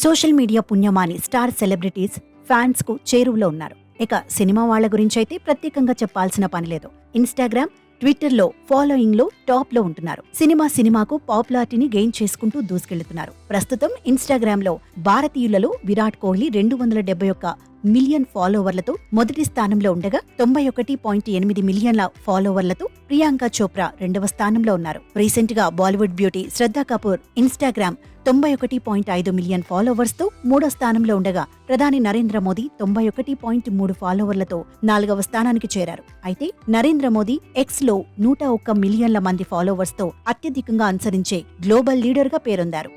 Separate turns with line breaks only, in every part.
Social media పుణ్యమాని star celebrities fans కు చేరువలో ఉన్నారు. ఇక సినిమా వాళ్ల గురించైతే ప్రత్యేకంగా చెప్పాల్సిన పనిలేదు. ఇన్స్టాగ్రామ్, ట్విట్టర్లో ఫాలోయింగ్ లో టాప్ లో ఉంటున్నారు. సినిమాకు పాపులారిటీని గెయిన్ చేసుకుంటూ దూసుకెళ్తున్నారు. ప్రస్తుతం ఇన్స్టాగ్రామ్ లో భారతీయులలో విరాట్ కోహ్లీ 271 మిలియన్ ఫాలోవర్లతో మొదటి స్థానంలో ఉండగా 91.8 మిలియన్ల ఫాలోవర్లతో ప్రియాంక చోప్రా రెండవ స్థానంలో ఉన్నారు. రీసెంట్ గా బాలీవుడ్ బ్యూటీ శ్రద్ధా కపూర్ ఇన్స్టాగ్రామ్ 91.5 మిలియన్ ఫాలోవర్స్ తో మూడో స్థానంలో ఉండగా ప్రధాని నరేంద్ర మోదీ 91.3 ఫాలోవర్లతో 4వ స్థానానికి చేరారు. అయితే నరేంద్ర మోదీ ఎక్స్ లో 101 మిలియన్ల మంది ఫాలోవర్స్ తో అత్యధికంగా అనుసరించే గ్లోబల్ లీడర్ గా పేరొందారు.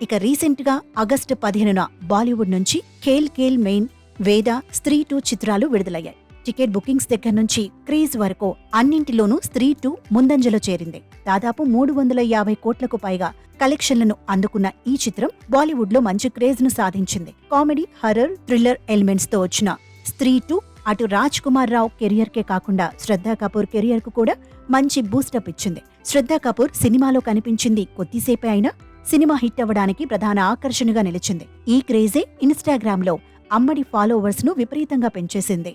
ఇక రీసెంట్ గా ఆగస్టు 15న బాలీవుడ్ నుంచి ఖేల్ ఖేల్ మెయిన్, వేద, స్త్రీ 2 చిత్రాలు విడుదలయ్యాయి. టికెట్ బుకింగ్స్ దగ్గర నుంచి క్రేజ్ వరకు అన్నింటిలోనూ స్త్రీ 2 ముందంజలో చేరింది. దాదాపు 350 కోట్లకు పైగా కలెక్షన్లను అందుకున్న ఈ చిత్రం బాలీవుడ్ లో మంచి క్రేజ్ ను సాధించింది. కామెడీ, హర్రర్, థ్రిల్లర్ ఎలిమెంట్స్ తో వచ్చిన స్త్రీ 2 అటు రాజ్ కుమార్ రావు కెరియర్ కే కాకుండా శ్రద్ధా కపూర్ కెరియర్ కు కూడా మంచి బూస్టప్ ఇచ్చింది. శ్రద్ధా కపూర్ సినిమాలో కనిపించింది కొద్దిసేపే అయినా సినిమా హిట్ అవ్వడానికి ప్రధాన ఆకర్షణగా నిలిచింది. ఈ క్రేజే ఇన్స్టాగ్రామ్ లో అమ్మడి ఫాలోవర్స్ ను విపరీతంగా పెంచేసింది.